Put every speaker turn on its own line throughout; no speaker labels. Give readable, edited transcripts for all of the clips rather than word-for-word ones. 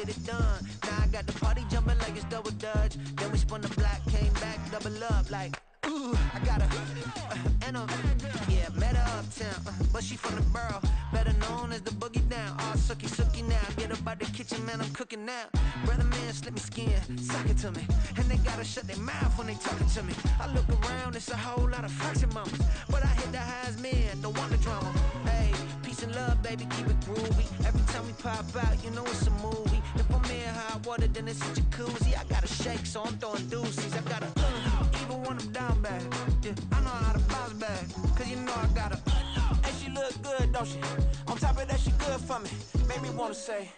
get it done. Now I got the party jumping like it's double dutch. Then we spun the block, came back, double up like, ooh, I got her, and yeah, met her uptown, but she from the borough, better known as the boogie down. All sookie now, get up out the kitchen, man, I'm cooking now. Brother man, slip me skin, suck it to me, and they gotta shut their mouth when they talking to me. I look around, it's a whole lot of flexing mamas, but I hit the highs, man, don't want the drama. Hey, peace and love, baby, keep it groovy. Every time we pop out, you know it's a movie. If I'm in hot water, then it's a jacuzzi. I gotta shake, so I'm throwing deuces. I gotta, even when I'm down bad, yeah, I know how to bounce back, cause you know I gotta, and she look good, don't she? On top of that, she good for me, made me wanna say,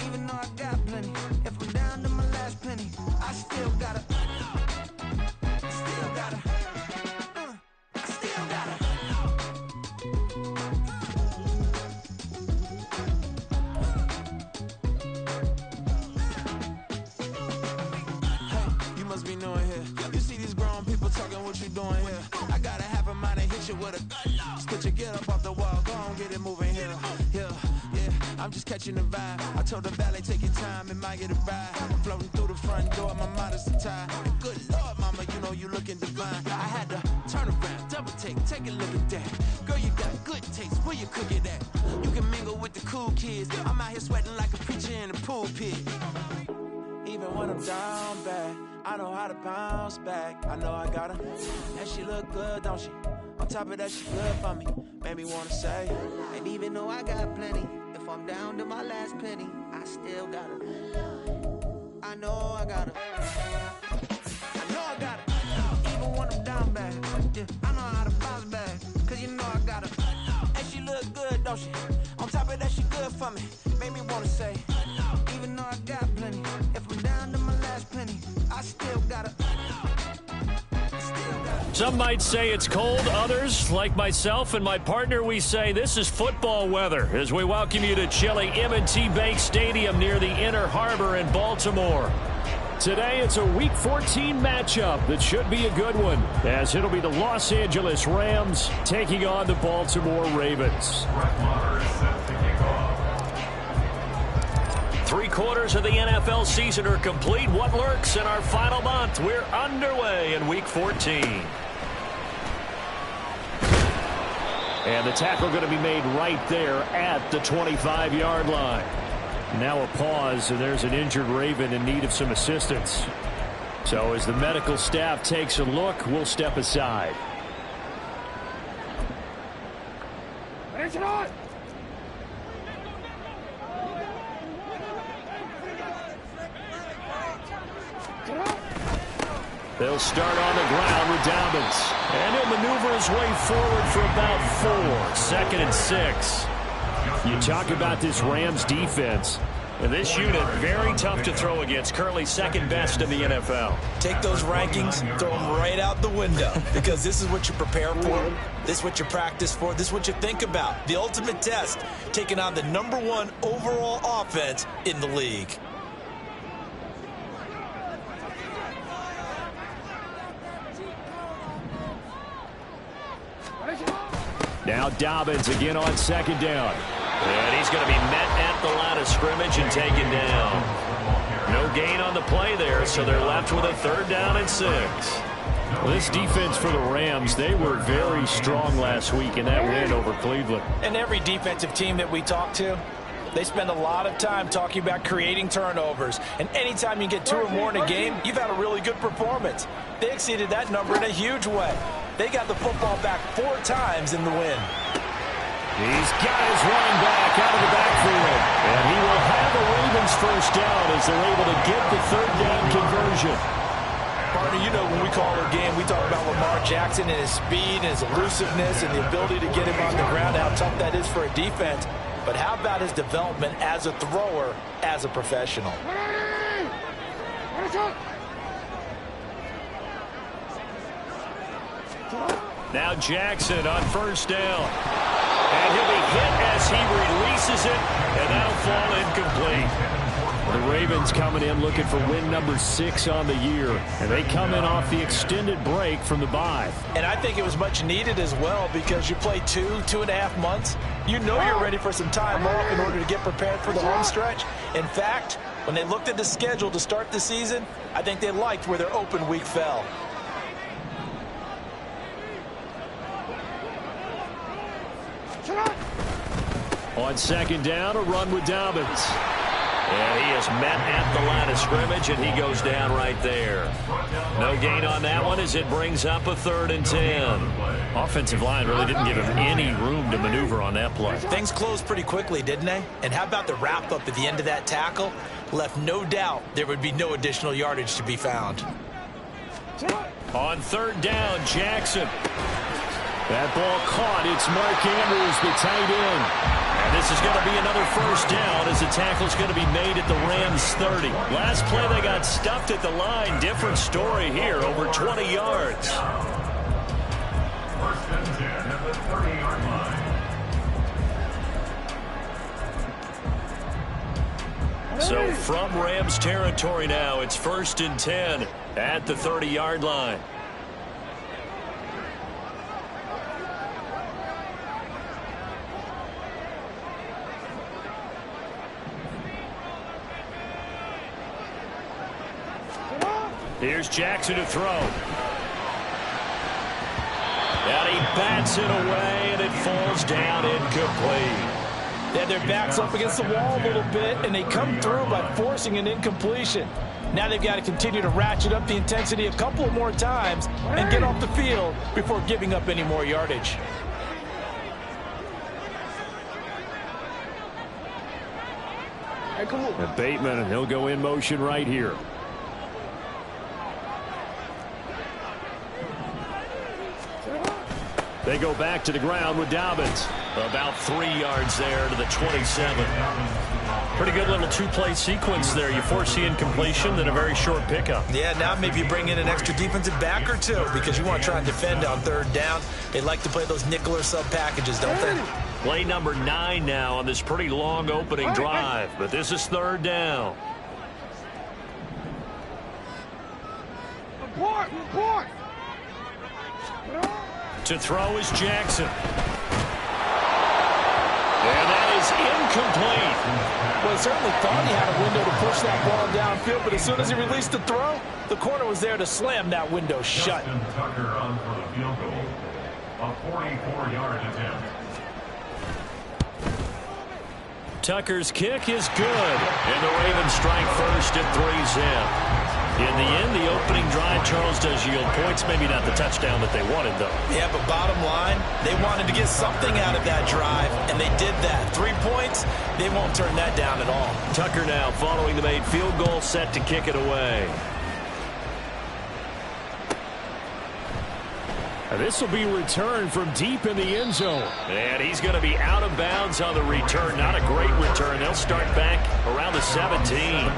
even though I got plenty, if I'm down to my last penny, I still gotta, I still gotta. Be knowing here. You see these grown people talking, what you doing here? I gotta have a mind and hit you with a stitch you, get up off the wall, go on, get it moving here. Yeah, I'm just catching the vibe. I told the valet, take your time, it might get a ride. I'm floating through the front door, my modest attire. Good Lord, mama, you know you looking divine. I had to turn around, double take a look at that. Girl, you got good taste, where you cook it at? You can mingle with the cool kids. I'm out here sweating like a preacher in the pulpit. Even when I'm down bad, I know how to bounce back. I know I got her, and she look good, don't she? On top of that, she good for me, made me wanna say. And even though I got plenty, if I'm down to my last penny, I still got her. I know I got her. I know I got her. Even when I'm down bad, yeah, I know how to bounce back, cause you know I got her. And she look good, don't she? On top of that, she good for me, made me wanna say. Even though I got plenty, if I'm down to my last penny, I still gotta.
Some might say it's cold. Others, like myself and my partner, we say this is football weather as we welcome you to chilly M&T Bank Stadium near the Inner Harbor in Baltimore. Today, it's a Week 14 matchup that should be a good one, as it'll be the Los Angeles Rams taking on the Baltimore Ravens. 3/4 of the NFL season are complete. What lurks in our final month? We're underway in Week 14. And the tackle going to be made right there at the 25-yard line. Now a pause, and there's an injured Raven in need of some assistance. So as the medical staff takes a look, we'll step aside. They'll start on the ground with Dobbins. And he'll maneuver his way forward for about 4. 2nd and 6. You talk about this Rams defense. And this unit, very tough to throw against. Currently second best in the NFL.
Take those rankings, throw them right out the window. Because this is what you prepare for. This is what you practice for. This is what you think about. The ultimate test, taking on the #1 overall offense in the league.
Now Dobbins again on 2nd down. And he's going to be met at the line of scrimmage and taken down. No gain on the play there, so they're left with a 3rd down and 6. Well, this defense for the Rams, they were very strong last week in that win over Cleveland.
And every defensive team that we talk to, they spend a lot of time talking about creating turnovers. And anytime you get 2 or more in a game, you've had a really good performance. They exceeded that number in a huge way. They got the football back 4 times in the win.
He's got his running back out of the backfield. And he will have the Ravens 1st down as they're able to get the 3rd down conversion.
Partner, you know when we call our game, we talk about Lamar Jackson and his speed and his elusiveness and the ability to get him on the ground, how tough that is for a defense. But how about his development as a thrower, as a professional?
Now Jackson on 1st down. And he'll be hit as he releases it, and that'll fall incomplete. The Ravens coming in looking for win number 6 on the year. And they come in off the extended break from the bye.
And I think it was much needed as well because you play 2.5 months. You know you're ready for some time off in order to get prepared for the home stretch. In fact, when they looked at the schedule to start the season, I think they liked where their open week fell.
On second down, a run with Dobbins. And he is met at the line of scrimmage, and he goes down right there. No gain on that one as it brings up a 3rd and 10. Offensive line really didn't give him any room to maneuver on that play.
Things closed pretty quickly, didn't they? And how about the wrap-up at the end of that tackle? Left no doubt there would be no additional yardage to be found.
On 3rd down, Jackson. That ball caught. It's Mark Andrews, the tight end. And this is going to be another 1st down as the tackle's going to be made at the Rams 30. Last play they got stuffed at the line. Different story here, over 20 yards.
1st and 10 at the 30-yard line.
So from Rams territory now, it's 1st and 10 at the 30-yard line. Here's Jackson to throw. And he bats it away, and it falls down incomplete.
They had their backs up against the wall a little bit, and they come through by forcing an incompletion. Now they've got to continue to ratchet up the intensity a couple more times and get off the field before giving up any more yardage.
And Bateman, and he'll go in motion right here. They go back to the ground with Dobbins. About 3 yards there to the 27. Pretty good little 2-play sequence there. You force the incompletion, then a very short pickup.
Yeah, now maybe you bring in an extra defensive back or two because you want to try and defend on 3rd down. They like to play those nickel or sub packages, don't they?
Play number 9 now on this pretty long opening drive, but this is 3rd down.
Report.
To throw is Jackson. And that is incomplete.
Well, he certainly thought he had a window to push that ball downfield, but as soon as he released the throw, the corner was there to slam that window shut.
Justin Tucker on for the field goal. A 44-yard attempt.
Tucker's kick is good. And the Ravens strike first at 3-zip. In the end, the opening drive, Charles, does yield points. Maybe not the touchdown that they wanted, though.
Yeah, but bottom line, they wanted to get something out of that drive, and they did that. 3 points, they won't turn that down at all.
Tucker now following the made field goal, set to kick it away. And this will be returned from deep in the end zone. And he's going to be out of bounds on the return. Not a great return. They'll start back around the 17.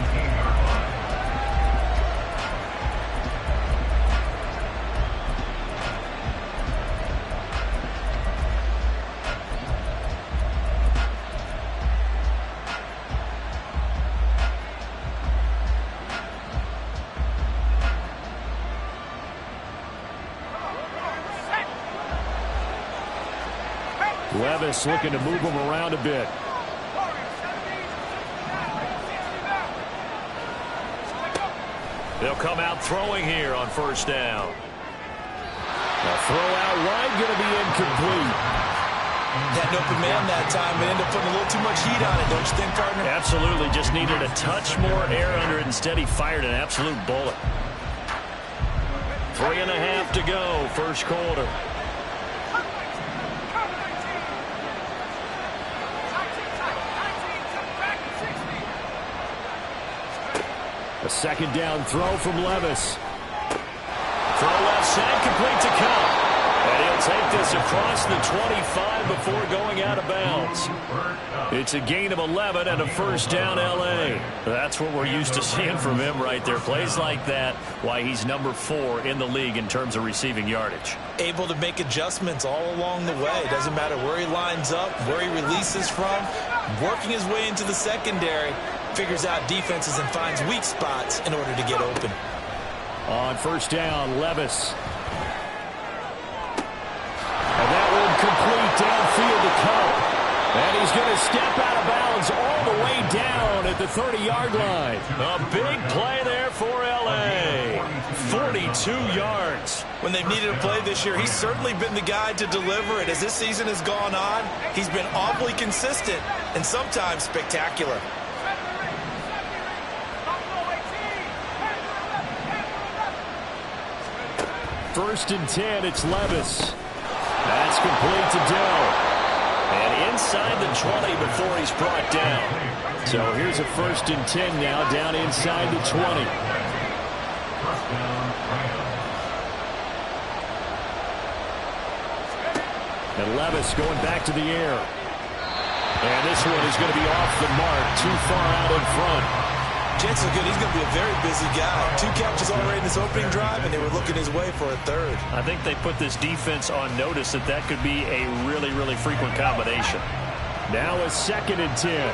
Levis looking to move him around a bit. They'll come out throwing here on 1st down. A throw out wide going to be incomplete.
Had an open man that time, but ended up putting a little too much heat on it, don't you think, partner?
Absolutely. Just needed a touch more air under it. Instead, he fired an absolute bullet. 3.5 to go, first quarter. A second down throw from Levis. Throw left side, complete to Cup. And he'll take this across the 25 before going out of bounds. It's a gain of 11 and a 1st down L.A. That's what we're used to seeing from him right there. Plays like that, why he's number 4 in the league in terms of receiving yardage.
Able to make adjustments all along the way. Doesn't matter where he lines up, where he releases from, working his way into the secondary. figures out defenses and finds weak spots in order to get open.
On first down, Levis. And that one complete downfield to Cup. And he's going to step out of bounds all the way down at the 30-yard line. A big play there for L.A. 42 yards.
When they've needed a play this year, he's certainly been the guy to deliver it. As this season has gone on, he's been awfully consistent and sometimes spectacular.
First and 10, it's Levis. That's complete to Dell. And inside the 20 before he's brought down. So here's a first and 10 now, down inside the 20. And Levis going back to the air. And this one is going to be off the mark, too far out in front.
Chances are good he's going to be a very busy guy. 2 catches already in this opening drive, and they were looking his way for a third.
I think they put this defense on notice that could be a really, really frequent combination. Now a second and 10.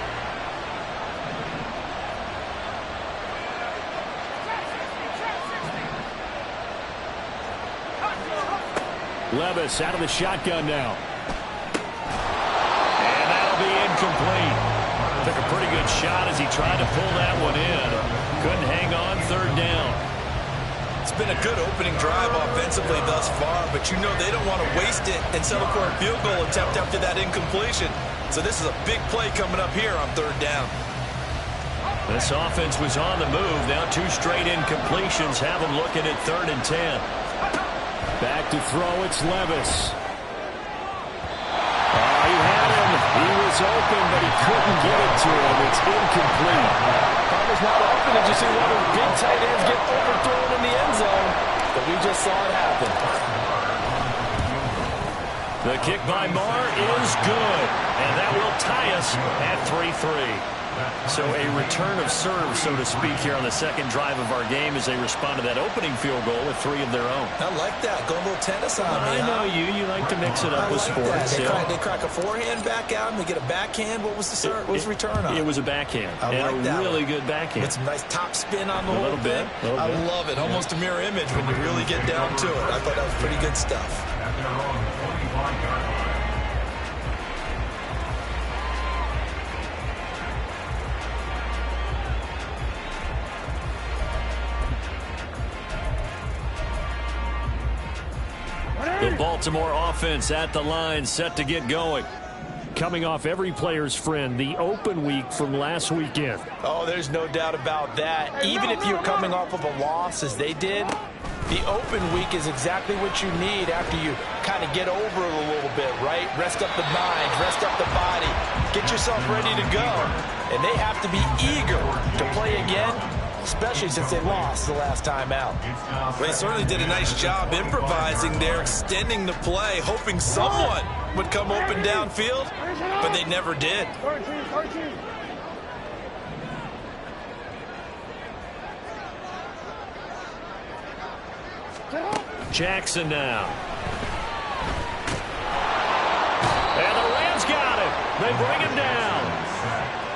Levis out of the shotgun now. And that'll be incomplete. Took a pretty good shot as he tried to pull that one in. Couldn't hang on, third down.
It's been a good opening drive offensively thus far, but you know they don't want to waste it and settle for a field goal attempt after that incompletion. So this is a big play coming up here on third down.
This offense was on the move. Now 2 straight incompletions have them looking at third and 10. Back to throw, it's Levis. He had him. He was open, but he couldn't get it to him. It's incomplete.
Palmer's not open. Did you see one of the big tight ends get overthrown in the end zone? But we just saw it happen.
The kick by Marr is good. And that will tie us at 3-3. So a return of serve, so to speak, here on the second drive of our game as they respond to that opening field goal with 3 of their own.
I like that. Go a little tennis on me.
I know you. You like to mix it up with sports.
They crack a forehand back out and they get a backhand. What was the serve? What was the return on?
It was a backhand.
I like
and
that
a really
one.
good backhand.
With some nice top spin on the whole thing. I love it. Almost a mirror image when you really get down to it. I thought that was pretty good stuff.
The Baltimore offense at the line, set to get going. Coming off every player's friend, the open week from last weekend.
Oh, there's no doubt about that. Even if you're coming off of a loss as they did, the open week is exactly what you need after you kind of get over it a little bit, right? Rest up the mind, rest up the body, get yourself ready to go. And they have to be eager to play again, especially since they lost the last time out.
Well, they certainly did a nice job improvising there, extending the play, hoping someone would come open downfield, but they never did.
Jackson now. And the Rams got him. They bring him down.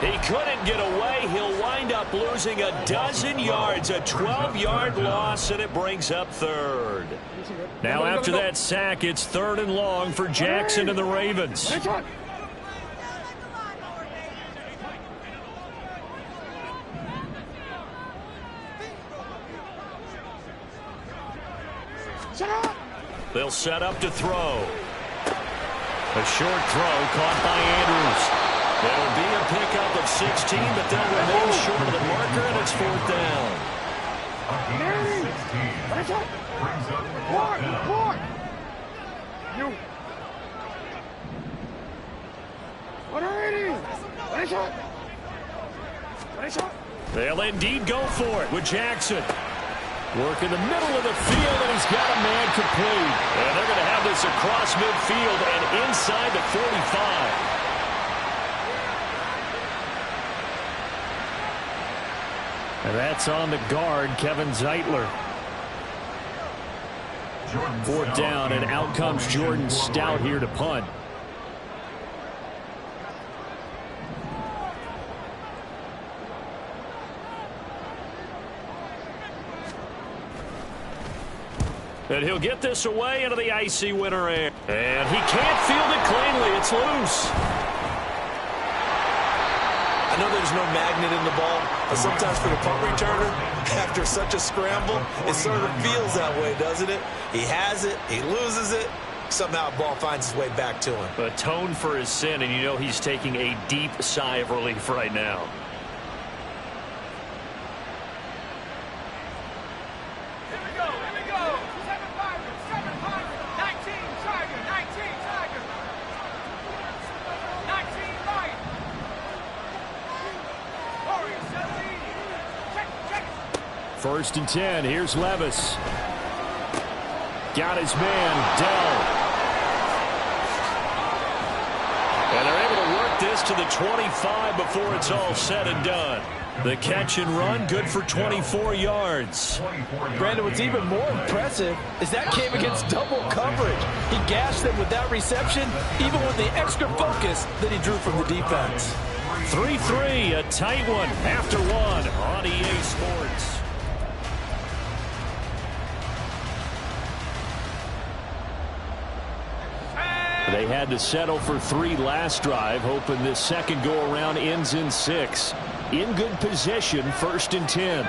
He couldn't get away. He'll wind up losing a dozen yards, a 12-yard loss, and it brings up third. Now after that sack, it's third and long for Jackson and the Ravens. They'll set up to throw. A short throw caught by Andrews. It'll be a pickup of 16, but they'll remain short of the marker, and it's fourth down. They'll indeed go for it with Jackson. Work in the middle of the field, and he's got a man complete. And they're going to have this across midfield and inside the 45. And that's on the guard, Kevin Zeitler. Fourth down, and out comes Jordan Stout here to punt. And he'll get this away into the icy winter air. And he can't field it cleanly. It's loose.
I know there's no magnet in the ball, but sometimes for the punt returner, after such a scramble, it sort of feels that way, doesn't it? He has it, he loses it, somehow the ball finds its way back to him.
Atoned for his sin, and you know he's taking a deep sigh of relief right now.
Here we go. 7-5, 19 Tiger, 19 Lion. Warriors, 17. Check.
First and 10. Here's Levis. Got his man, Dell. And they're able to work this to the 25 before it's all said and done. The catch and run, good for 24 yards.
Brandon, what's even more impressive is that came against double coverage. He gashed them with that reception, even with the extra focus that he drew from the defense.
3-3, a tight one after one on EA Sports. They had to settle for 3 last drive, hoping this second go-around ends in 6. In good position, 1st and 10.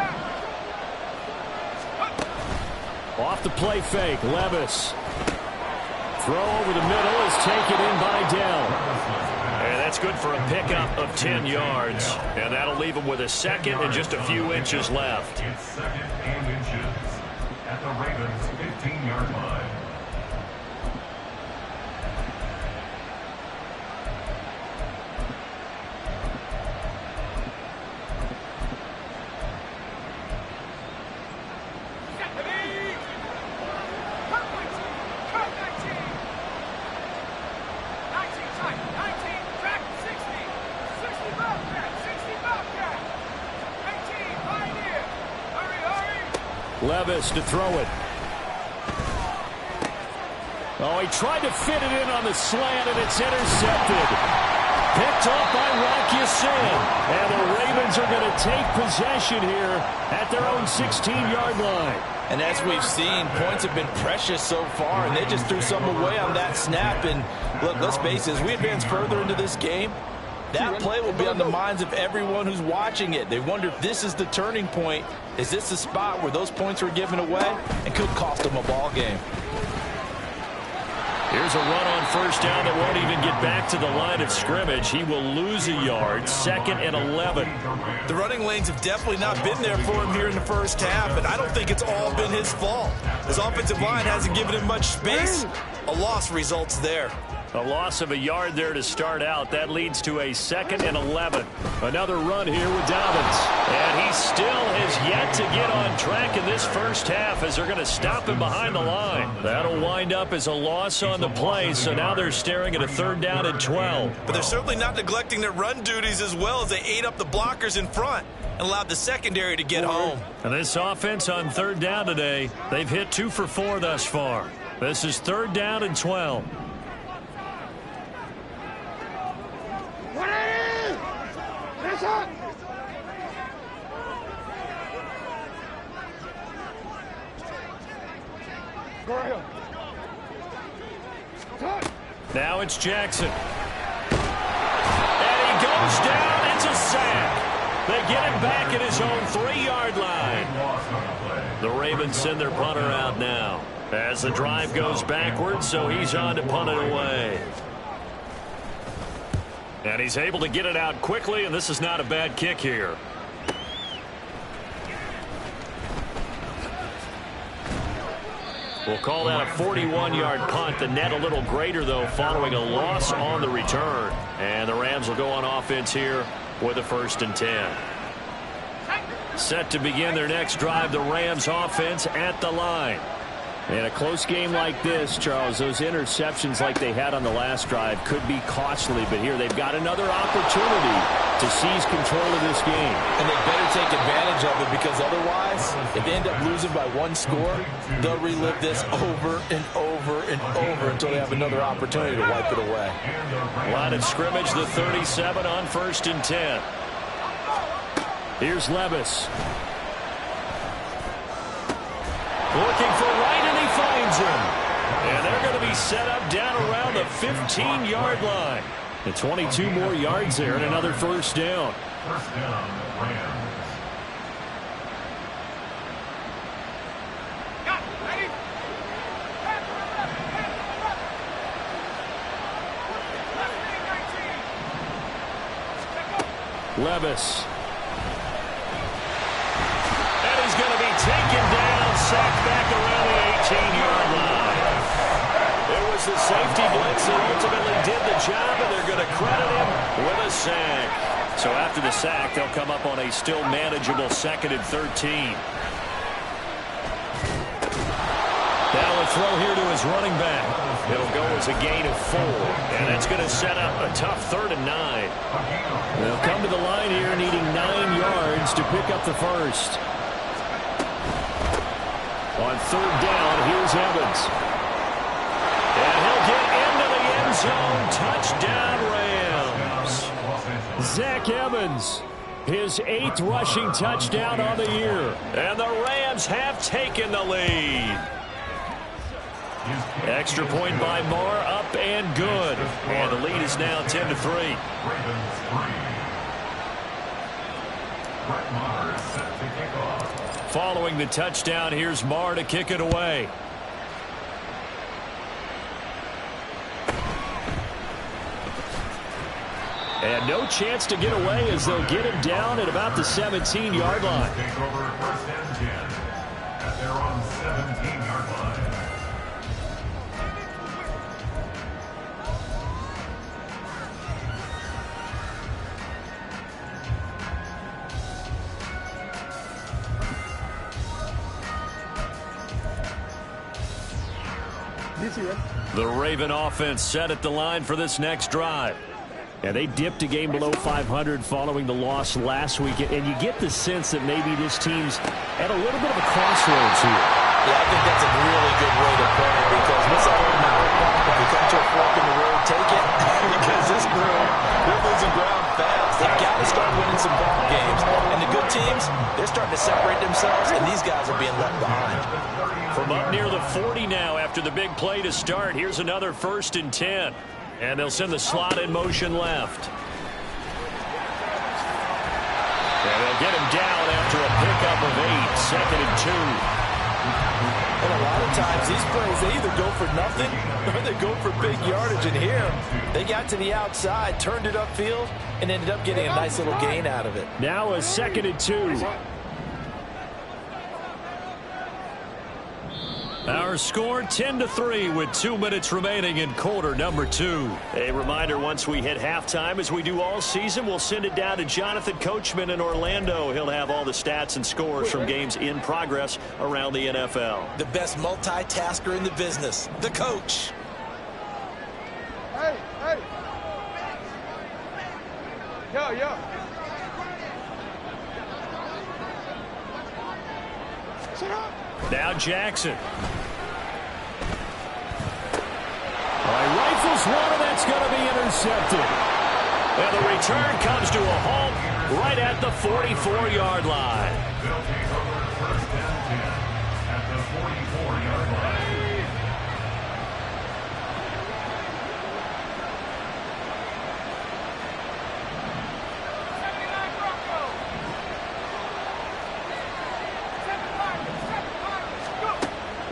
Off the play fake, Levis. Throw over the middle is taken in by Dell. And that's good for a pickup of 10 yards. And that'll leave him with a second and just a few inches left.
It's second and inches at the Ravens' 15-yard line.
Levis to throw it. Oh, he tried to fit it in on the slant, and it's intercepted. Picked off by Rocky Sin. And the Ravens are going to take possession here at their own 16-yard line.
And as we've seen, points have been precious so far, and they just threw some away on that snap. And look, let's face it, as we advance further into this game, that play will be on the minds of everyone who's watching it. They wonder if this is the turning point. Is this the spot where those points were given away and could cost them a ball game?
Here's a run on first down that won't even get back to the line of scrimmage. He will lose a yard, 2nd and 11.
The running lanes have definitely not been there for him here in the first half, and I don't think it's all been his fault. His offensive line hasn't given him much space. A loss results there.
A loss of a yard there to start out. That leads to a 2nd and 11. Another run here with Dobbins. And he still has yet to get on track in this first half as they're going to stop him behind the line. That'll wind up as a loss on the play, so now they're staring at a 3rd down and 12.
But they're certainly not neglecting their run duties as well as they ate up the blockers in front and allowed the secondary to get home.
And this offense on 3rd down today, they've hit 2 for 4 thus far. This is 3rd down and 12. Now it's Jackson. And he goes down. It's a sack. They get him back at his own 3-yard line. The Ravens send their punter out now as the drive goes backwards, so he's on to punt it away. And he's able to get it out quickly, and this is not a bad kick here. We'll call that a 41-yard punt. The net a little greater, though, following a loss on the return. And the Rams will go on offense here with a 1st and 10. Set to begin their next drive, the Rams offense at the line. In a close game like this, Charles, those interceptions like they had on the last drive could be costly, but here they've got another opportunity to seize control of this game.
And they better take advantage of it, because otherwise, if they end up losing by 1 score, they'll relive this over and over and over until they have another opportunity to wipe it away.
Line of scrimmage, the 37 on 1st and 10. Here's Levis. Looking for right, and he finds set up down around the 15-yard line. And 22 more yards there and another first down.
First down, Rams.
Got it. Ready?
Levis. And he's going to be taken down, sacked back around the 18-yard line. It was the safety blitz that ultimately did the job, and they're going to credit him with a sack. So after the sack, they'll come up on a still manageable 2nd and 13. Now a throw here to his running back. It'll go as a gain of 4, and that's going to set up a tough 3rd and 9. They'll come to the line here needing 9 yards to pick up the first. On 3rd down, here's Evans. And he'll get into the end zone. Touchdown, Rams. Zach Evans, his 8th rushing touchdown on the year. And the Rams have taken the lead. Extra point by Moore, up and good. And the lead is now 10-3.
Ravens 3. Brett Maher is set to kick off.
Following the touchdown, here's Maher to kick it away. And no chance to get away as they'll get him down at about the 17-yard line.
Take over 1st and 10 at their own 17-yard line.
The Raven offense set at the line for this next drive. And they dipped a game below 500 following the loss last week. And you get the sense that maybe this team's at a little bit of a crossroads here.
Yeah, I think that's a really good way to put it, because what's that old mountain bump? If you come to a fork in the road, take it. Because this group, they're losing ground fast. They've got to start winning some ball games. And the good teams, they're starting to separate themselves, and these guys are being left behind.
From up near the 40 now after the big play to start, here's another 1st and 10. And they'll send the slot in motion left. And they'll get him down after a pickup of 8, 2nd and 2.
And a lot of times, these plays, they either go for nothing or they go for big yardage. And here, they got to the outside, turned it upfield, and ended up getting a nice little gain out of it.
Now a 2nd and 2. Our score 10-3 with 2 minutes remaining in quarter number 2. A reminder, once we hit halftime, as we do all season, we'll send it down to Jonathan Coachman in Orlando. He'll have all the stats and scores from games in progress around the NFL.
The best multitasker in the business, the coach.
Hey, hey. Yo. Sit up.
Now Jackson. Rifles one, and that's going to be intercepted. And the return comes to a halt right at the 44-yard line.
They'll take over 1st and 10 at the 44-yard line.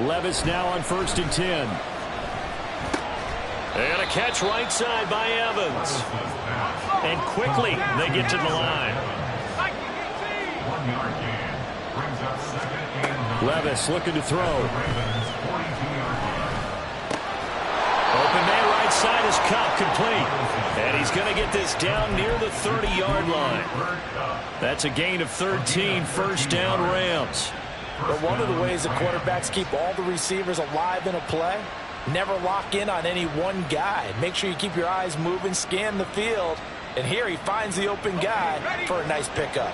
Levis now on 1st and 10. And a catch right side by Evans. And quickly they get to the line.
1-yard gain brings up 2nd and 9.
Levis looking to throw.
Ravens 42-yard line.
Open man right side is Cup, complete. And he's going to get this down near the 30-yard line. That's a gain of 13, 1st down Rams.
But one of the ways that quarterbacks keep all the receivers alive in a play, never lock in on any one guy. Make sure you keep your eyes moving, scan the field. And here he finds the open guy for a nice pickup.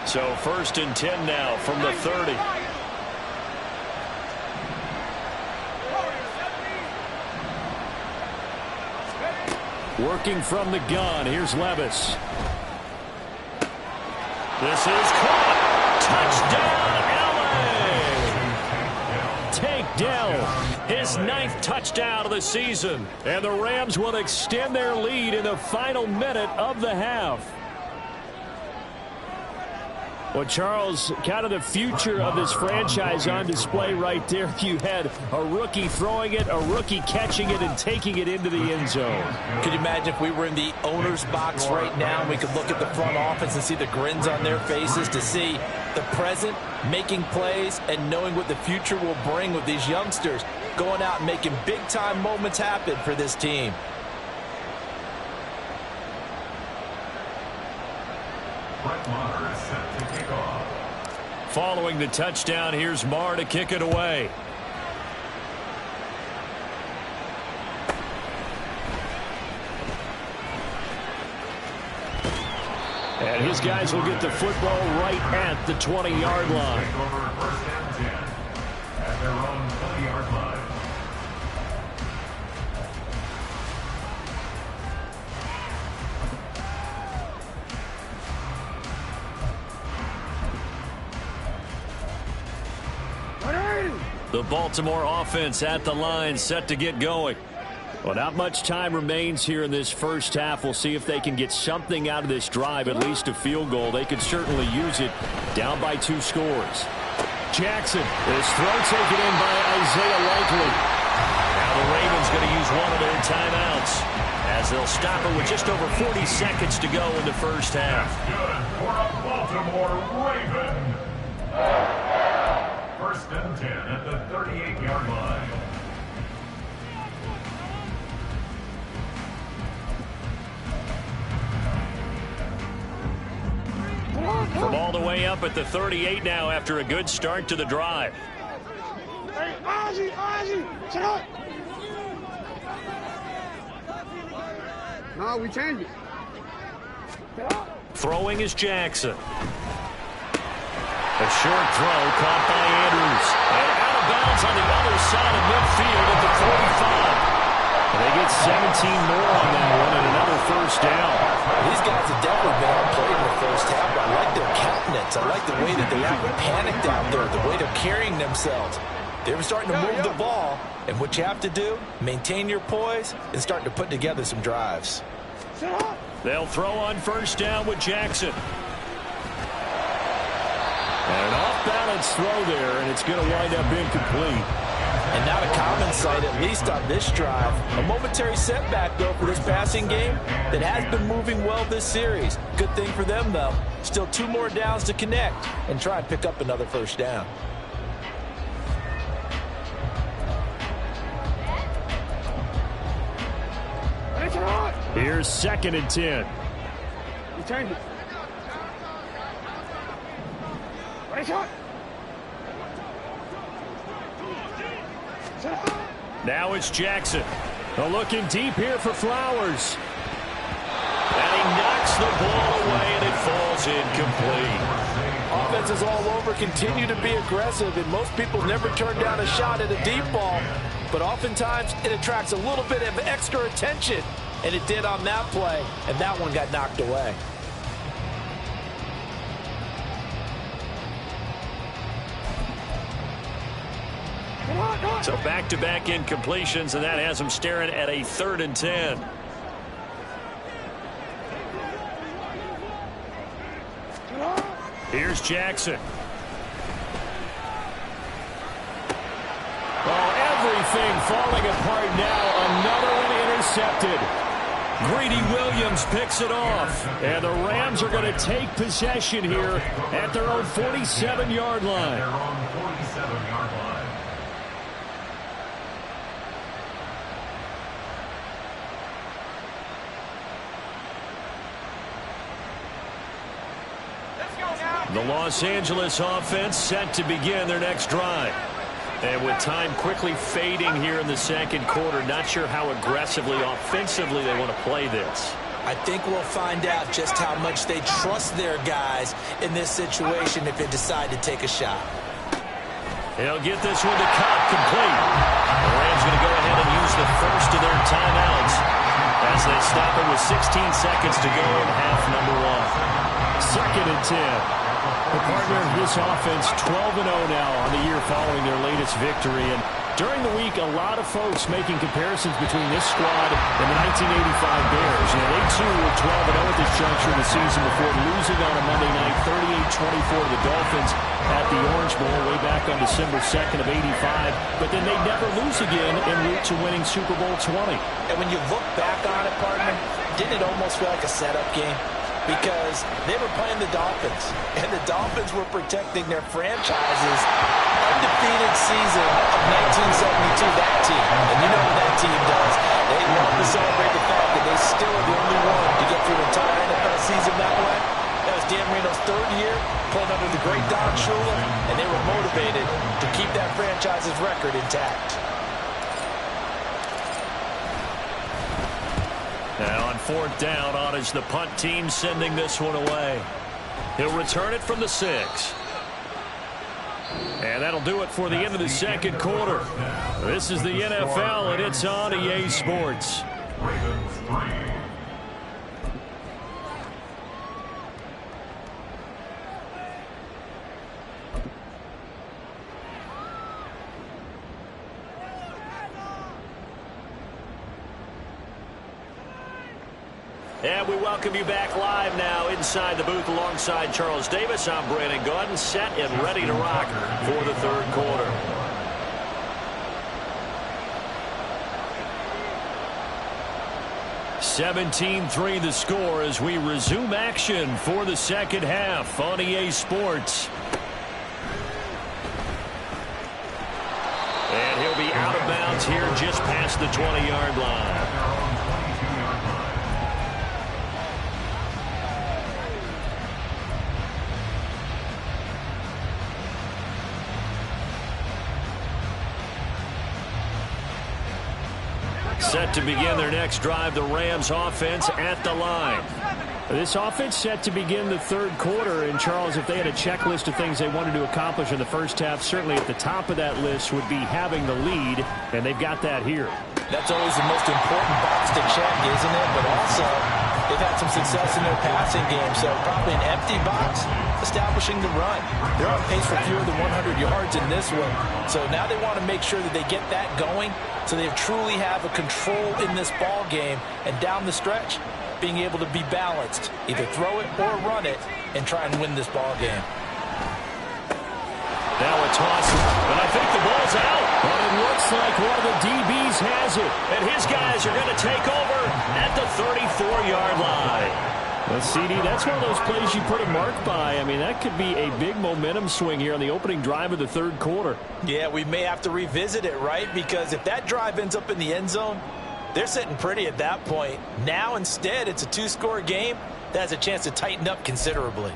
So 1st and 10 now from the 30. Working from the gun, here's Levis. This is caught. Touchdown, LA! Take down his his 9th touchdown of the season. And the Rams will extend their lead in the final minute of the half. Well, Charles, kind of the future of this franchise on display right there. You had a rookie throwing it, a rookie catching it, and taking it into the end zone.
Could you imagine if we were in the owner's box right now and we could look at the front office and see the grins on their faces, to see the present making plays and knowing what the future will bring with these youngsters going out and making big-time moments happen for this team.
Following the touchdown, here's Marr to kick it away. And his guys will get the football right at the 20-yard line.
First and 10 at their own 20-yard line.
The Baltimore offense at the line, set to get going. Well, not much time remains here in this first half. We'll see if they can get something out of this drive, at least a field goal. They could certainly use it, down by 2 scores. Jackson, his throw taken in by Isaiah Likely. Now the Ravens going to use one of their timeouts, as they'll stop it with just over 40 seconds to go in the first half.
Good for a Baltimore Raven. First and 10 at the 38-yard line.
From all the way up at the 38 now after a good start to the drive.
Hey, Ozzie, shut up. No, we changed it. Shut up.
Throwing is Jackson. A short throw caught by Andrews. And out of bounds on the other side of midfield at the 45. And they get 17 more on that one and another first down.
These guys have definitely been outplayed in the first half, but I like their countenance. I like the way that they're acting panicked out there, the way they're carrying themselves. They were starting to move the ball, and what you have to do, maintain your poise and start to put together some drives.
They'll throw on first down with Jackson. And an off-balance throw there, and it's going to wind up incomplete.
And not a common sight, at least on this drive. A momentary setback, though, for this passing game that has been moving well this series. Good thing for them, though. Still 2 more downs to connect and try and pick up another first down.
Here's 2nd and 10.
We changed it. Ready, shot.
Now it's Jackson. Looking deep here for Flowers. And he knocks the ball away, and it falls incomplete.
Offenses all over continue to be aggressive, and most people never turn down a shot at a deep ball. But oftentimes, it attracts a little bit of extra attention. And it did on that play, and that one got knocked away.
So back-to-back incompletions, and that has them staring at a 3rd and 10. Here's Jackson. Oh, everything falling apart now. Another one intercepted. Greedy Williams picks it off. And the Rams are going to take possession here at their own 47-yard line.
Their own 47-yard line.
The Los Angeles offense set to begin their next drive. And with time quickly fading here in the second quarter, not sure how aggressively, offensively they want to play this.
I think we'll find out just how much they trust their guys in this situation if they decide to take a shot.
He'll get this one to Cobb, complete. The Rams going to go ahead and use the first of their timeouts as they stop it with 16 seconds to go in half number 1. 2nd and 10. The partner of this offense 12-0 now on the year following their latest victory. And During the week, a lot of folks making comparisons between this squad and the 1985 Bears. You know, they too were 12-0 at this juncture of the season before losing on a Monday night 38-24 to the Dolphins at the Orange Bowl way back on December 2nd of '85. But then they'd never lose again en route to winning Super Bowl 20.
And when you look back on it, partner, didn't it almost feel like a setup game? Because they were playing the Dolphins, and the Dolphins were protecting their franchise's undefeated season of 1972, that team. And you know what that team does. They love to celebrate the fact that they still are the only one to get through an entire NFL season that way. That was Dan Marino's third year, playing under the great Don Shula, and they were motivated to keep that franchise's record intact.
Now on 4th down, on is the punt team sending this one away. He'll return it from the 6. And that'll do it for the end of the second quarter. This is the NFL, and it's on EA Sports.
Ravens 3.
And we welcome you back live now inside the booth alongside Charles Davis. I'm Brandon Gordon, set and ready to rock for the third quarter. (17-3) the score as we resume action for the second half on EA Sports. And he'll be out of bounds here just past the 20-yard line. Set to begin their next drive, the Rams offense at the line. This offense set to begin the third quarter. And, Charles, if they had a checklist of things they wanted to accomplish in the first half, certainly at the top of that list would be having the lead, and they've got that here.
That's always the most important box to check, isn't it? But also, they've had some success in their passing game, so probably an empty box establishing the run. They're on pace for fewer than 100 yards in this one, so now they want to make sure that they get that going so they truly have a control in this ball game, and down the stretch, being able to be balanced, either throw it or run it, and try and win this ball game.
Now a toss, but I think the ball's out. But it looks like one of the DBs has it. And his guys are going to take over at the 34-yard line. Well, CD, that's one of those plays you put a mark by. I mean, that could be a big momentum swing here on the opening drive of the third quarter.
Yeah, we may have to revisit it, right? Because if that drive ends up in the end zone, they're sitting pretty at that point. Now, instead, it's a two-score game. That has a chance to tighten up considerably.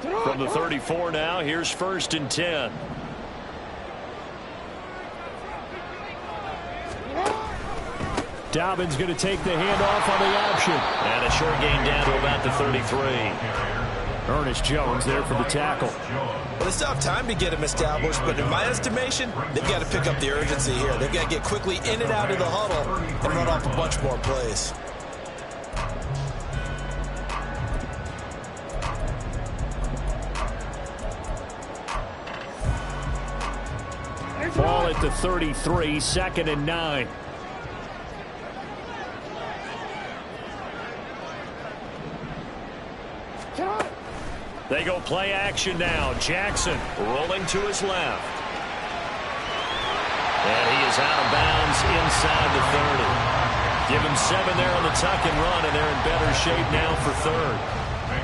From the 34 now, here's 1st and 10. Dobbins going to take the handoff on the option. And a short gain down to about the 33. Ernest Jones there for the tackle.
Well, they still have time to get him established, but in my estimation, they've got to pick up the urgency here. They've got to get quickly in and out of the huddle and run off a bunch more plays.
Ball at the 33, 2nd and 9. They go play action now. Jackson rolling to his left. And he is out of bounds inside the 30. Give him 7 there on the tuck and run, and they're in better shape now for third.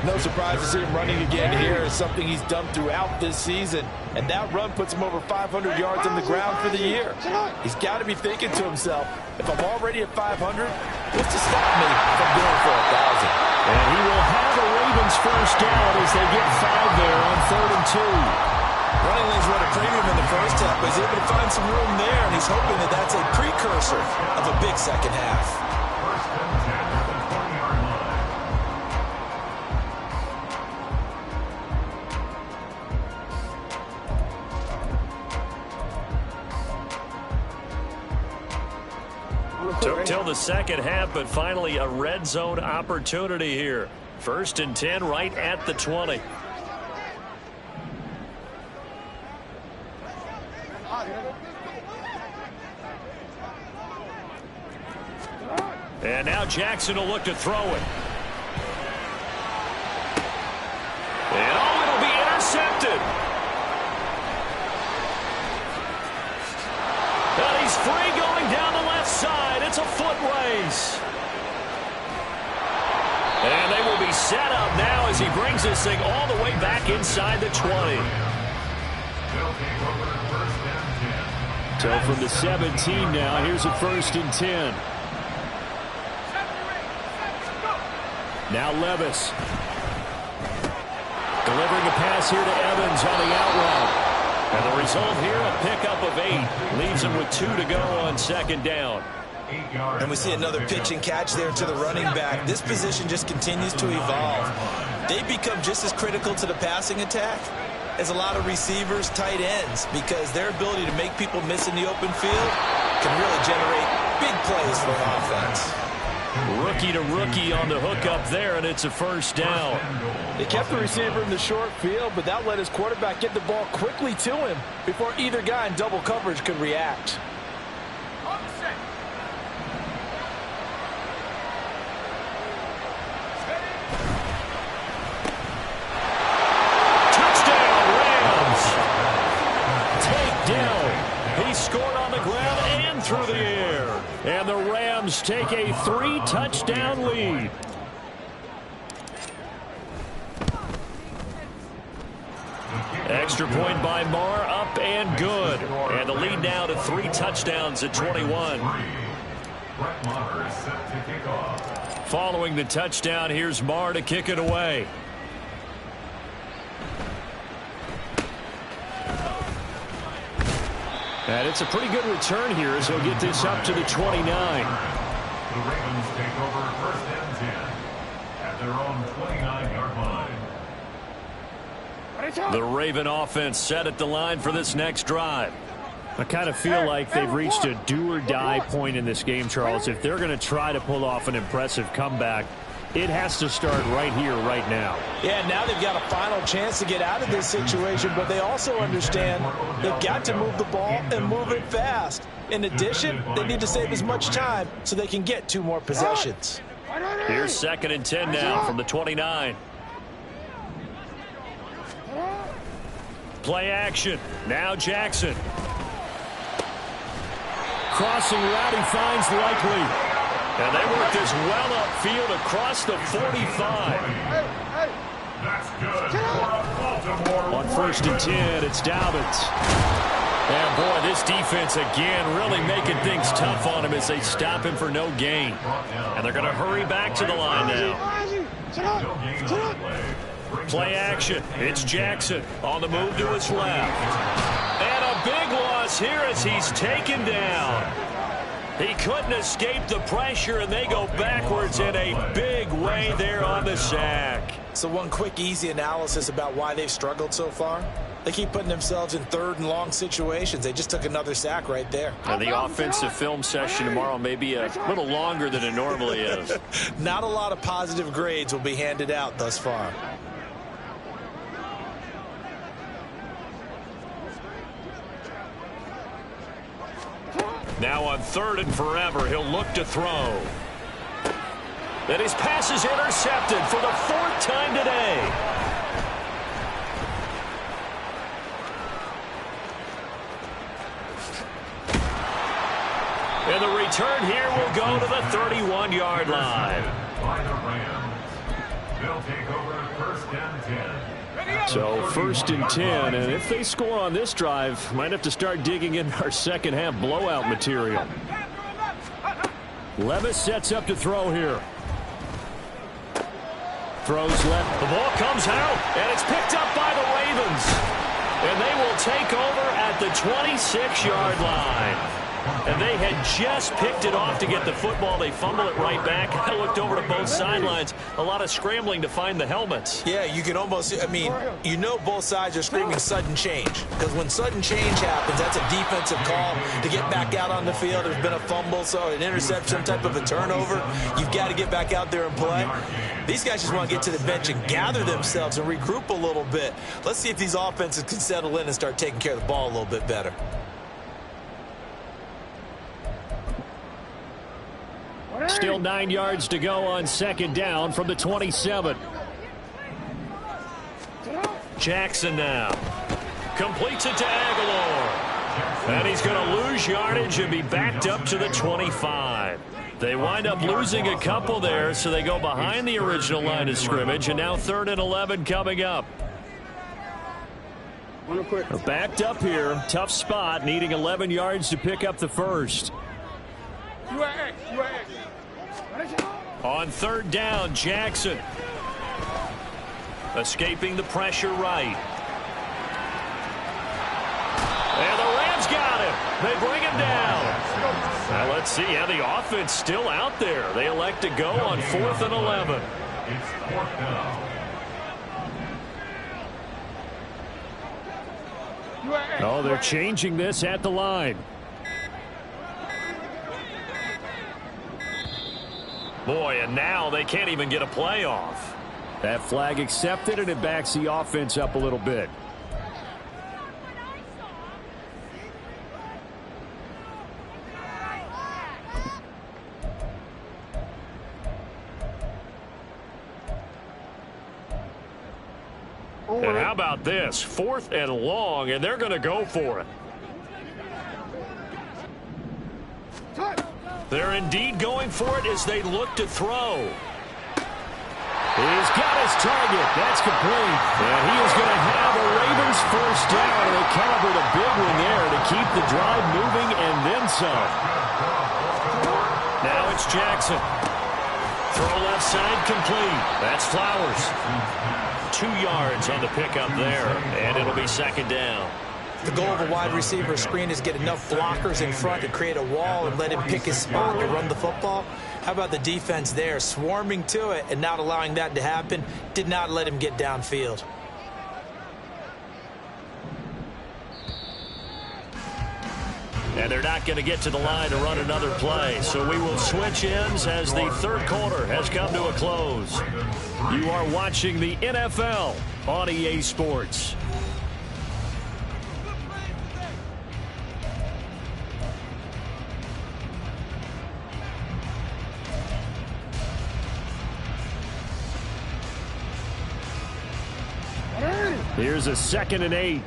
No surprise to see him running again here. Is something he's done throughout this season. And that run puts him over 500 yards on the ground for the year. He's got to be thinking to himself, if I'm already at 500, what's to stop me from going for 1,000?
And he will have a Ravens first down as they get 5 there on 3rd and 2.
Running lanes were at a premium in the first half, but he's able to find some room there, and he's hoping that that's a precursor of a big second half.
1st and 10 at the 20-yard line.
Took till the second half, but finally a red zone opportunity here. 1st and 10 right at the 20. And now Jackson will look to throw it. And it'll be intercepted. And he's free going down the left side. It's a foot race. And they will be set up now as he brings this thing all the way back inside the 20. So from the 17 now, here's a 1st and 10. Now Levis. Delivering a pass here to Evans on the out route. And the result here, a pickup of 8. Leaves him with 2 to go on 2nd down.
And we see another pitch and catch there to the running back. This position just continues to evolve. They become just as critical to the passing attack as a lot of receivers, tight ends, because their ability to make people miss in the open field can really generate big plays for an offense.
Rookie to rookie on the hookup there, and it's a 1st down.
They kept the receiver in the short field, but that let his quarterback get the ball quickly to him before either guy in double coverage could react.
Scored on the ground and through the air. And the Rams take a 3-touchdown lead. Extra point by Marr, up and good. And the lead now to 3 touchdowns at 21. Following the touchdown, here's Marr to kick it away. And it's a pretty good return here as he'll get this up to the 29.
The Ravens take over 1st and 10 at their own 29-yard line.
The Raven offense set at the line for this next drive. I kind of feel like they've reached a do-or-die point in this game, Charles. If they're going to try to pull off an impressive comeback, it has to start right here, right now.
Yeah, now they've got a final chance to get out of this situation, but they also understand they've got to move the ball and move it fast. In addition, they need to save as much time so they can get 2 more possessions.
Here's 2nd and 10 now from the 29. Play action. Now Jackson. Crossing route, he finds Likely. And they work this well upfield across the 45.
That's good for Baltimore.
On 1st and 10, it's Dobbins. And boy, this defense again really making things tough on him as they stop him for no gain. And they're going to hurry back to the line now. Play action. It's Jackson on the move to his left. And a big loss here as he's taken down. He couldn't escape the pressure, and they go backwards in a big way there on the sack.
So one quick, easy analysis about why they've struggled so far. They keep putting themselves in 3rd and long situations. They just took another sack right there.
And the offensive film session tomorrow may be a little longer than it normally is.
Not a lot of positive grades will be handed out thus far.
Now on 3rd and forever, he'll look to throw. And his pass is intercepted for the 4th time today. And the return here will go to the 31-yard line.
By the Rams. They'll take over 1st and 10.
So 1st and 10, and if they score on this drive, might have to start digging in our second half blowout material. Levis sets up to throw here. Throws left. The ball comes out, and it's picked up by the Ravens. And they will take over at the 26-yard line. And they had just picked it off to get the football. They fumble it right back. I looked over to both sidelines. A lot of scrambling to find the helmets.
Yeah, you can almost, I mean, you know both sides are screaming sudden change. Because when sudden change happens, that's a defensive call to get back out on the field. There's been a fumble, so an interception, some type of a turnover. You've got to get back out there and play. These guys just want to get to the bench and gather themselves and regroup a little bit. Let's see if these offenses can settle in and start taking care of the ball a little bit better.
Still 9 yards to go on second down from the 27. Jackson now. Completes it to Aguilar. And he's going to lose yardage and be backed up to the 25. They wind up losing a couple there, so they go behind the original line of scrimmage, and now 3rd and 11 coming up. Backed up here, tough spot, needing 11 yards to pick up the first. On 3rd down, Jackson. Escaping the pressure right. And the Rams got him. They bring him down. Now let's see how the offense still out there. They elect to go on 4th and 11.
It's 4th down.
Oh, they're changing this at the line. Boy, and now they can't even get a play off. That flag accepted, and it backs the offense up a little bit. And how about this? 4th and long, and they're going to go for it. They're indeed going for it as they look to throw. He's got his target. That's complete. And he is going to have the Ravens first down. They calibrate a big one there to keep the drive moving and then some. Now it's Jackson. Throw left side complete. That's Flowers. 2 yards on the pickup there, and it'll be 2nd down.
The goal of a wide receiver screen is get enough blockers in front to create a wall and let him pick his spot to run the football. How about the defense there, swarming to it and not allowing that to happen? Did not let him get downfield.
And they're not going to get to the line to run another play. So we will switch ends as the 3rd quarter has come to a close. You are watching the NFL on EA Sports. Here's a 2nd and 8.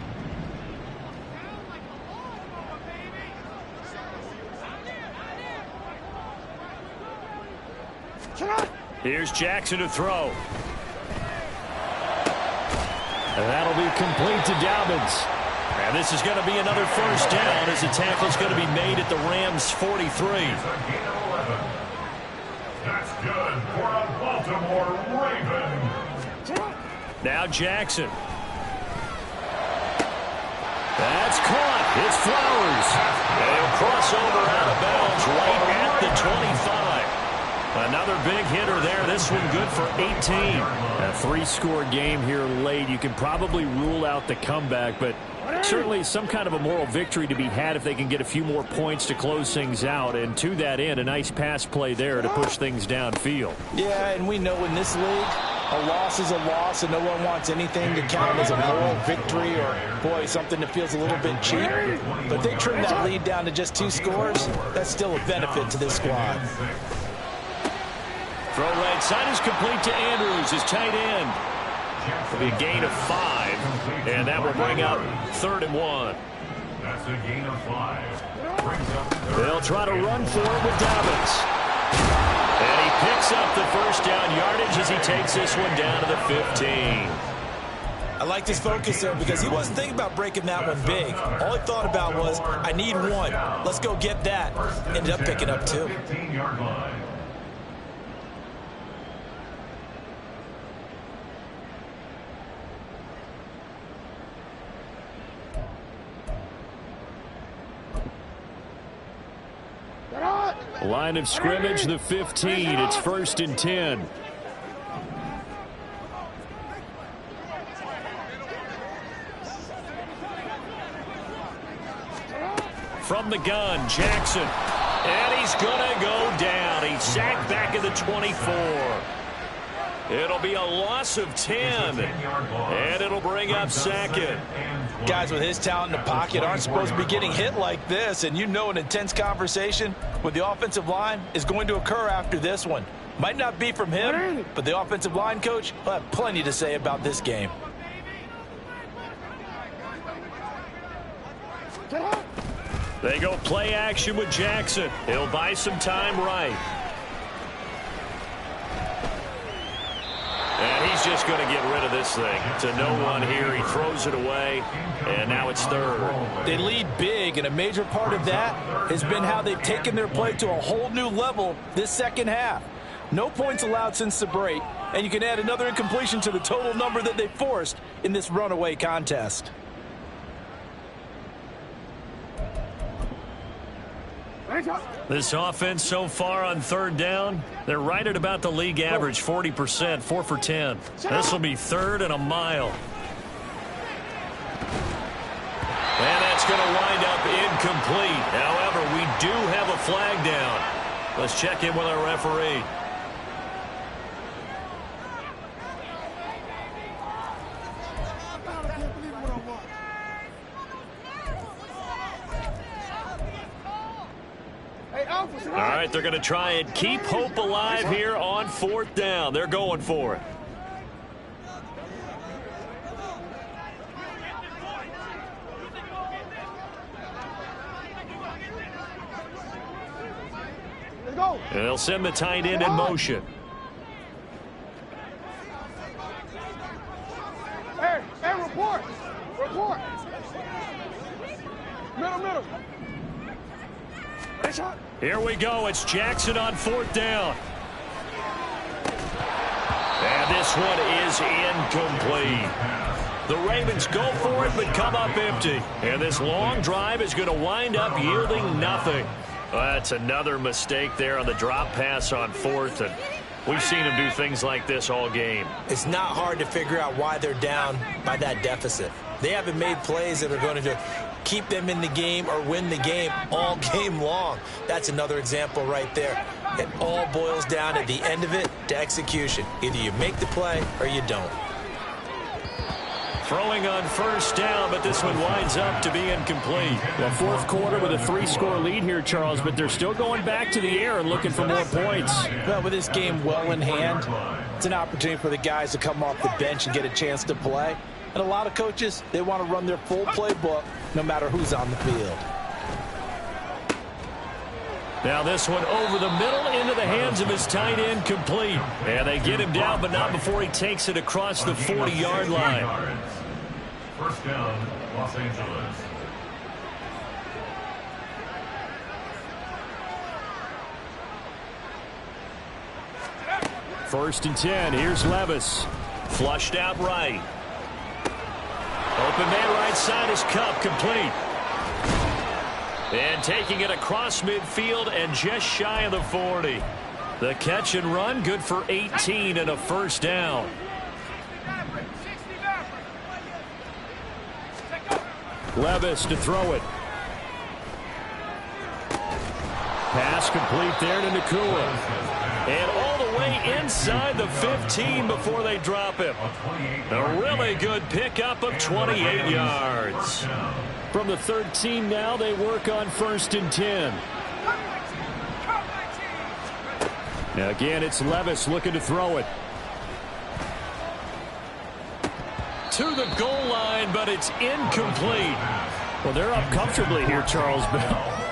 Here's Jackson to throw. And that'll be complete to Dobbins. And this is going to be another first down as the tackle's going to be made at the Rams' 43.
That's good for a Baltimore Raven.
Now Jackson. That's caught. It's Flowers. And he'll cross over out of bounds right at the 25. Another big hitter there. This one good for 18. A 3-score game here late. You can probably rule out the comeback, but certainly some kind of a moral victory to be had if they can get a few more points to close things out. And to that end, a nice pass play there to push things downfield.
Yeah, and we know in this league, a loss is a loss, and no one wants anything to count as a moral victory or, boy, something that feels a little bit cheap. But they trim that lead down to just 2 scores. That's still a benefit to this squad.
Throw right side is complete to Andrews, his tight end. It'll be a gain of 5, and that will bring up 3rd and 1.
That's a gain of 5.
They'll try to run for it with Dobbins. And he picks up the first down yardage as he takes this one down to the 15.
I liked his focus there because he wasn't thinking about breaking that one big. All he thought about was, I need 1. Let's go get that. Ended up picking up 2.
15-yard line.
Line of scrimmage, the 15. It's 1st and 10. From the gun, Jackson. And he's going to go down. He's sacked back at the 24. It'll be a loss of 10. And it'll bring up second.
Guys with his talent in the pocket aren't supposed to be getting hit like this. And you know an intense conversation with the offensive line is going to occur after this one. Might not be from him, but the offensive line coach will have plenty to say about this game.
They go play action with Jackson. He'll buy some time right. And he's just going to get rid of this thing. To no one here. He throws it away, and now it's third.
They lead big, and a major part of that has been how they've taken their play to a whole new level this second half. No points allowed since the break, and you can add another incompletion to the total number that they forced in this runaway contest.
This offense so far on third down, they're right at about the league average, 40%, 4 for 10. This will be third and a mile. And that's going to wind up incomplete. However, we do have a flag down. Let's check in with our referee. All right, they're going to try and keep hope alive here on fourth down. They're going for it.
Let's go.
And they'll send the tight end in motion.
Hey, report. Report. Middle. Nice shot.
Here we go. It's Jackson on fourth down. And this one is incomplete. The Ravens go for it, but come up empty. And this long drive is going to wind up yielding nothing. That's another mistake there on the drop pass on fourth. And we've seen him do things like this all game.
It's not hard to figure out why they're down by that deficit. They haven't made plays that are going to keep them in the game or win the game all game long. That's another example right there. It all boils down at the end of it to execution. Either you make the play or you don't.
Throwing on first down, but this one winds up to be incomplete.
Well, fourth quarter with a 3-score lead here, Charles, but they're still going back to the air and looking for more points.
Well, with this game well in hand, it's an opportunity for the guys to come off the bench and get a chance to play. And a lot of coaches, they want to run their full playbook no matter who's on the field.
Now this one over the middle into the hands of his tight end, complete. And they get him down, but not before he takes it across the 40-yard line.
First down, Los Angeles.
First and 10. Here's Levis. Flushed out right. Open man right side is Cup, complete. And taking it across midfield and just shy of the 40. The catch and run, good for 18 and a first down. Levis to throw it. Pass complete there to Nakua. And all the way inside the 15 before they drop him. A really good pickup of 28 yards. From the 13 now, they work on first and 10. Now again, it's Levis looking to throw it. To the goal line, but it's incomplete.
Well, they're up comfortably here, Charles, but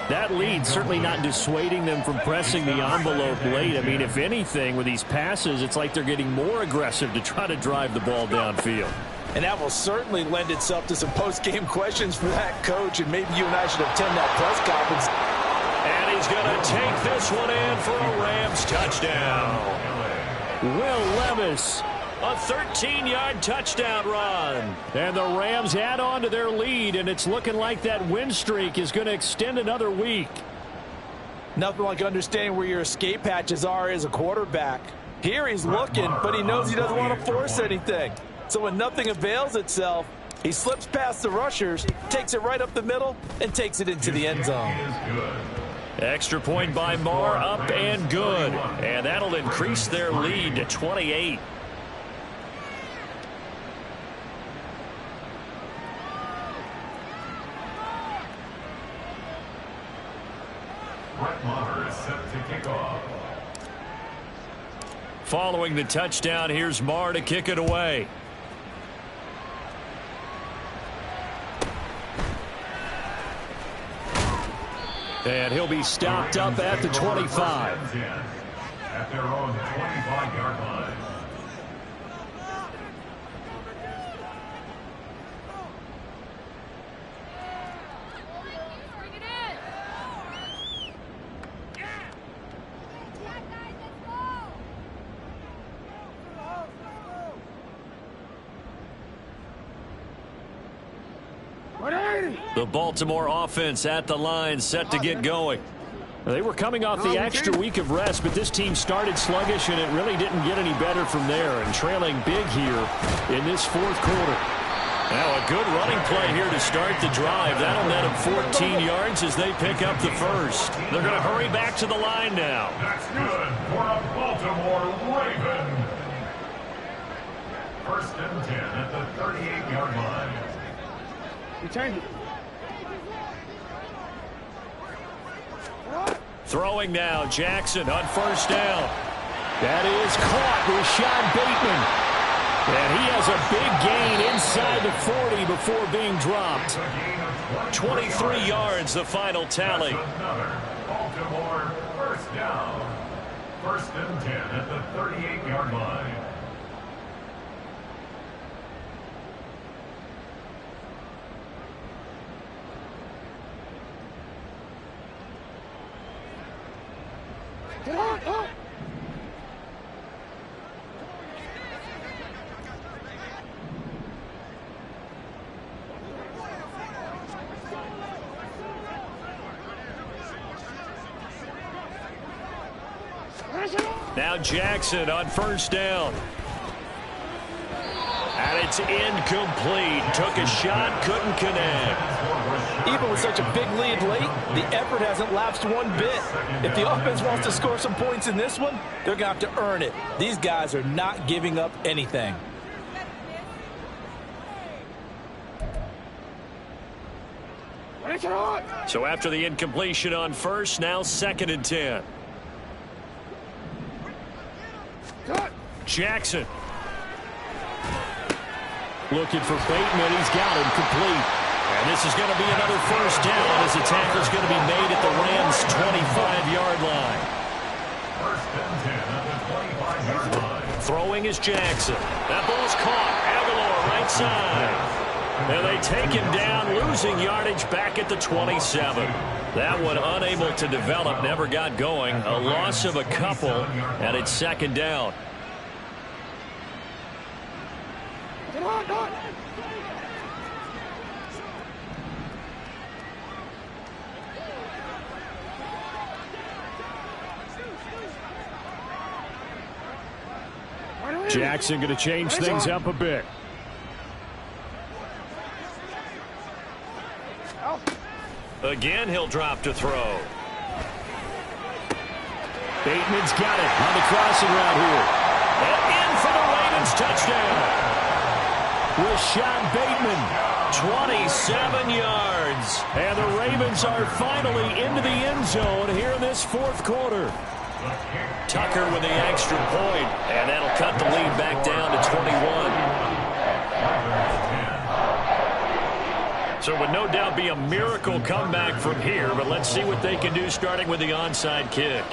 that lead certainly not dissuading them from pressing the envelope late. I mean, if anything, with these passes, it's like they're getting more aggressive to try to drive the ball downfield.
And that will certainly lend itself to some post-game questions for that coach, and maybe you and I should attend that press conference.
And he's going to take this one in for a Rams touchdown. Will Levis, a 13-yard touchdown run. And the Rams add on to their lead, and it's looking like that win streak is going to extend another week.
Nothing like understanding where your escape hatches are as a quarterback. Here he's looking, but he knows he doesn't want to force anything. So when nothing avails itself, he slips past the rushers, takes it right up the middle, and takes it into the end zone.
Extra point by Marr, up and good. And that'll increase their lead to 28.
Brett Maher is set to kick off.
Following the touchdown, here's Maher to kick it away. And he'll be stopped up at the 25.
At their own 25-yard line.
The Baltimore offense at the line, set to get going.
They were coming off the extra week of rest, but this team started sluggish, and it really didn't get any better from there, and trailing big here in this fourth quarter.
Now a good running play here to start the drive. That'll net them 14 yards as they pick up the first. They're going to hurry back to the line now.
That's good for a Baltimore Raven. 1st and 10 at the 38-yard line.
You change it.
Throwing now, Jackson on 1st down. That is caught with Sean Bateman. And he has a big gain inside the 40 before being dropped. 23 yards, the final tally.
Another Baltimore 1st down. 1st and 10 at the 38-yard line.
Now Jackson on 1st down. And it's incomplete. Took a shot, couldn't connect.
Even with such a big lead late, the effort hasn't lapsed one bit. If the offense wants to score some points in this one, they're going to have to earn it. These guys are not giving up anything.
So after the incompletion on 1st, now 2nd and 10. Jackson.
Looking for Bateman. He's got him complete.
And this is going to be another 1st down as the tackle's going to be made at the Rams' 25-yard line.
1st and 10 at the 25-yard line.
Throwing is Jackson. That ball's caught. Aguilar right side. And they take him down, losing yardage back at the 27. That one unable to develop, never got going. A loss of a couple, and it's 2nd down.
Jackson going to change things up a bit.
Again, he'll drop to throw.
Bateman's got it on the crossing route here.
And in for the Ravens touchdown.
Rashawn Bateman.
27 yards.
And the Ravens are finally into the end zone here in this fourth quarter.
Tucker with the extra point, and that'll cut the lead back down to 21. So it would no doubt be a miracle comeback from here, but let's see what they can do starting with the onside kick.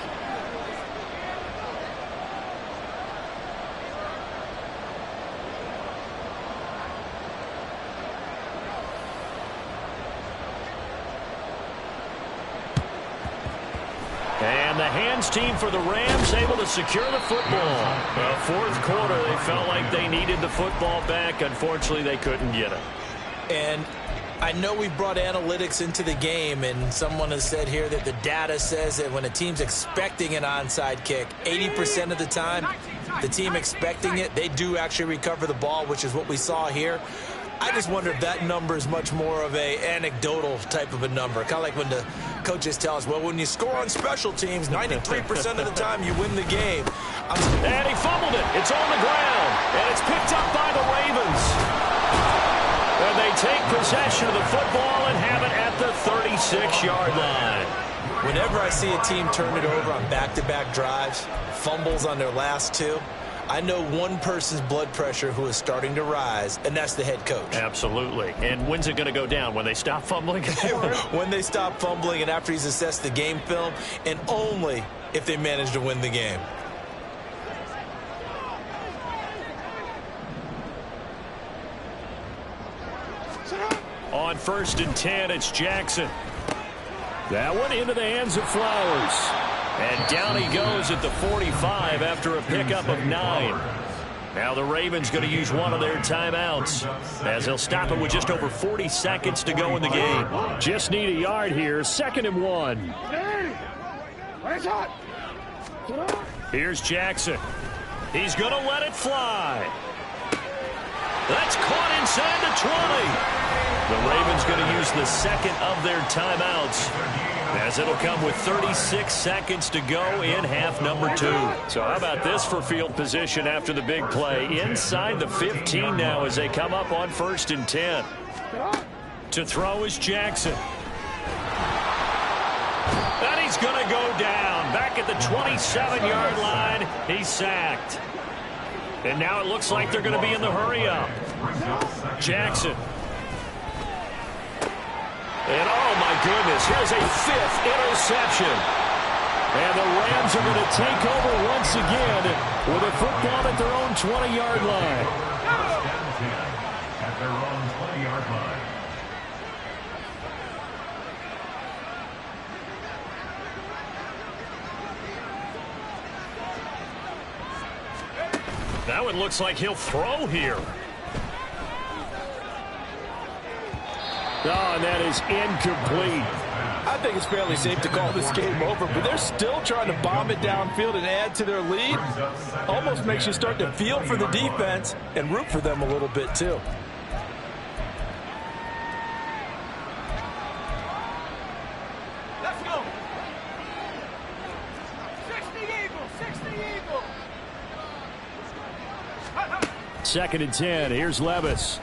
And the hands team for the Rams able to secure the football. Fourth quarter, they felt like they needed the football back. Unfortunately, they couldn't get it.
And I know we've brought analytics into the game, and someone has said here that the data says that when a team's expecting an onside kick, 80% of the time, the team expecting it, they do actually recover the ball, which is what we saw here. I just wonder if that number is much more of a anecdotal type of a number. Kind of like when the coaches tell us, well, when you score on special teams, 93% of the time you win the game.
And he fumbled it. It's on the ground. And it's picked up by the Ravens. And they take possession of the football and have it at the 36-yard line.
Whenever I see a team turn it over on back-to-back drives, fumbles on their last two, I know one person's blood pressure who is starting to rise, and that's the head coach.
Absolutely. And when's it going to go down? When they stop fumbling?
When they stop fumbling and after he's assessed the game film, and only if they manage to win the game.
On 1st and 10, it's Jackson. That one into the hands of Flowers. And down he goes at the 45 after a pickup of 9. Now the Ravens going to use one of their timeouts as they'll stop it with just over 40 seconds to go in the game.
Just need a yard here. 2nd and 1.
Here's Jackson. He's going to let it fly. That's caught inside the 20. The Ravens going to use the second of their timeouts as it'll come with 36 seconds to go in half number 2. So how about this for field position after the big play? Inside the 15 now as they come up on 1st and 10. To throw is Jackson. And he's going to go down. Back at the 27-yard line. He's sacked. And now it looks like they're going to be in the hurry-up. Jackson. And, oh, my goodness, here's a 5th interception. And the Rams are going to take over once again with a football at their own 20-yard line.
At their own 20-yard line.
Now it looks like he'll throw here.
Oh, and that is incomplete.
I think it's fairly safe to call this game over, but they're still trying to bomb it downfield and add to their lead. Almost makes you start to feel for the defense and root for them a little bit, too.
Let's go. 60 Eagles, 60 Eagles.
2nd and 10. Here's Levis.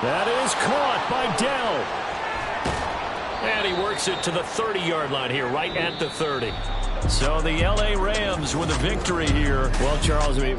That is caught by Dell.
And he works it to the 30-yard line here, right at the 30. So the L.A. Rams with a victory here.
Well, Charles, I mean,